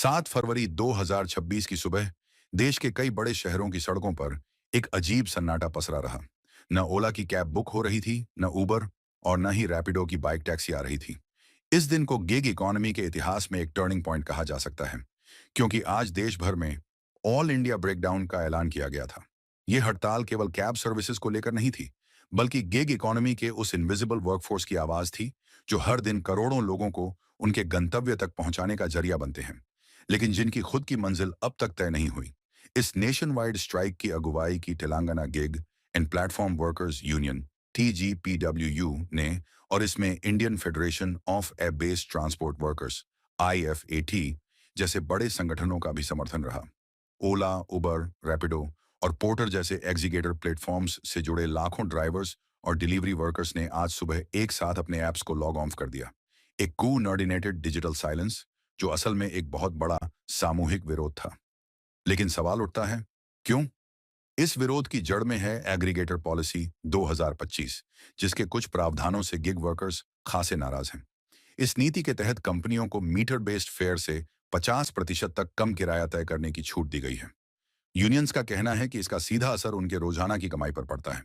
7 फरवरी 2026 की सुबह देश के कई बड़े शहरों की सड़कों पर एक अजीब सन्नाटा पसरा रहा। न ओला की कैब बुक हो रही थी, न उबर, और न ही रैपिडो की बाइक टैक्सी आ रही थी। इस दिन को गिग इकोनॉमी के इतिहास में एक टर्निंग पॉइंट कहा जा सकता है, क्योंकि आज देश भर में ऑल इंडिया ब्रेकडाउन का ऐलान किया गया था। यह हड़ताल केवल कैब सर्विसेज को लेकर नहीं थी, बल्कि गिग इकोनॉमी के उस इनविजिबल वर्कफोर्स की आवाज थी जो हर दिन करोड़ों लोगों को उनके गंतव्य तक पहुंचाने का जरिया बनते हैं, लेकिन जिनकी खुद की मंजिल अब तक तय नहीं हुई। इस नेशन वाइड स्ट्राइक की अगुवाई की Telangana gig and platform workers union TGPWU ने, और इसमें Indian federation of A based transport workers IFAT जैसे बड़े संगठनों का भी समर्थन रहा। ओला, उबर, रैपिडो और पोर्टर जैसे एग्जीगेटर प्लेटफॉर्म्स से जुड़े लाखों ड्राइवर्स और डिलीवरी वर्कर्स ने आज सुबह एक साथ अपने ऐप्स को लॉग ऑफ कर दिया। एक कोऑर्डिनेटेड डिजिटल साइलेंस जो असल में एक बहुत बड़ा सामूहिक विरोध था। लेकिन सवाल उठता है, क्यों? इस विरोध की जड़ में है एग्रीगेटर पॉलिसी 2025, जिसके कुछ प्रावधानों से गिग वर्कर्स खासे नाराज हैं। इस नीति के तहत कंपनियों को मीटर बेस्ड फेयर से 50% तक कम किराया तय करने की छूट दी गई है। यूनियंस का कहना है कि इसका सीधा असर उनके रोजाना की कमाई पर पड़ता है।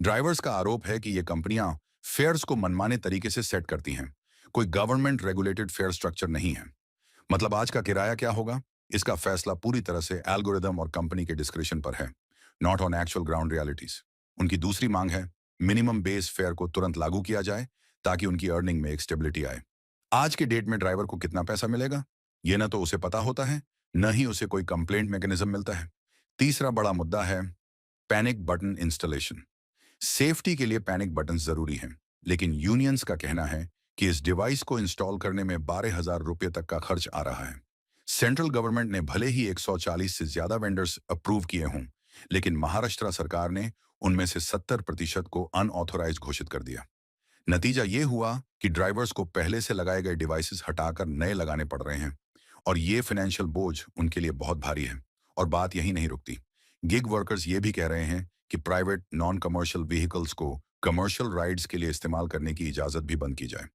ड्राइवर्स का आरोप है कि ये कंपनियां फेयर्स को मनमाने तरीके से सेट करती हैं। कोई गवर्नमेंट रेगुलेटेड फेयर स्ट्रक्चर नहीं है। मतलब आज का किराया क्या होगा, इसका फैसला पूरी तरह से एल्गोरिदम और कंपनी के डिस्क्रिप्शन पर है, not on actual ground realities. उनकी दूसरी मांग है मिनिमम बेस फेयर को तुरंत लागू किया जाए ताकि उनकी अर्निंग में एक स्टेबिलिटी आए। आज के डेट में ड्राइवर को कितना पैसा मिलेगा, ये न तो उसे पता होता है, न ही उसे कोई कंप्लेंट मैकेनिज्म मिलता है। तीसरा बड़ा मुद्दा है पैनिक बटन इंस्टॉलेशन। सेफ्टी के लिए पैनिक बटन जरूरी हैं, लेकिन यूनियंस का कहना है कि इस डिवाइस को इंस्टॉल करने में 12,000 रुपये तक का खर्च आ रहा है। सेंट्रल गवर्नमेंट ने भले ही 140 से ज्यादा वेंडर्स अप्रूव किए हों, लेकिन महाराष्ट्र सरकार ने उनमें से 70% को अनऑथोराइज घोषित कर दिया। नतीजा ये हुआ कि ड्राइवर्स को पहले से लगाए गए डिवाइसेस हटाकर नए लगाने पड़ रहे हैं, और ये फाइनेंशियल बोझ उनके लिए बहुत भारी है। और बात यही नहीं रुकती। गिग वर्कर्स ये भी कह रहे हैं कि प्राइवेट नॉन कमर्शियल व्हीकल्स को कमर्शियल राइड्स के लिए इस्तेमाल करने की इजाजत भी बंद की जाए।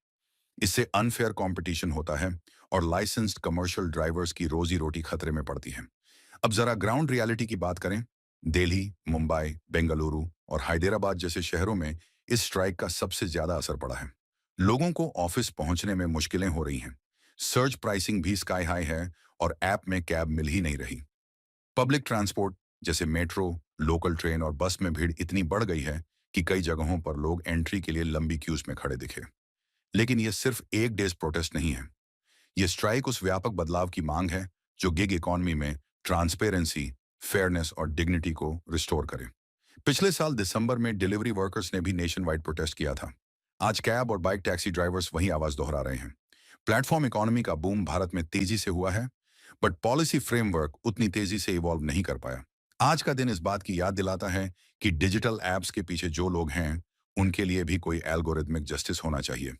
इससे अनफेयर कंपटीशन होता है और लाइसेंस्ड कमर्शियल ड्राइवर्स की रोजी रोटी खतरे में पड़ती है। अब जरा ग्राउंड रियलिटी की बात करें। दिल्ली, मुंबई, बेंगलुरु और हैदराबाद जैसे शहरों में इस स्ट्राइक का सबसे ज्यादा असर पड़ा है। लोगों को ऑफिस पहुंचने में मुश्किलें हो रही हैं। सर्च प्राइसिंग भी स्काई हाई है और ऐप में कैब मिल ही नहीं रही। पब्लिक ट्रांसपोर्ट जैसे मेट्रो, लोकल ट्रेन और बस में भीड़ इतनी बढ़ गई है कि कई जगहों पर लोग एंट्री के लिए लंबी क्यूज में खड़े दिखे। लेकिन यह सिर्फ एक डेज प्रोटेस्ट नहीं है। यह स्ट्राइक उस व्यापक बदलाव की मांग है जो गिग इकोनॉमी में ट्रांसपेरेंसी, फेयरनेस और डिग्निटी को रिस्टोर करे। पिछले साल दिसंबर में डिलीवरी वर्कर्स ने भी नेशन वाइड प्रोटेस्ट किया था। आज कैब और बाइक टैक्सी ड्राइवर्स वही आवाज दोहरा रहे हैं। प्लेटफॉर्म इकोनॉमी का बूम भारत में तेजी से हुआ है, बट पॉलिसी फ्रेमवर्क उतनी तेजी से इवॉल्व नहीं कर पाया। आज का दिन इस बात की याद दिलाता है कि डिजिटल एप्स के पीछे जो लोग हैं, उनके लिए भी कोई एल्गोरिथमिक जस्टिस होना चाहिए।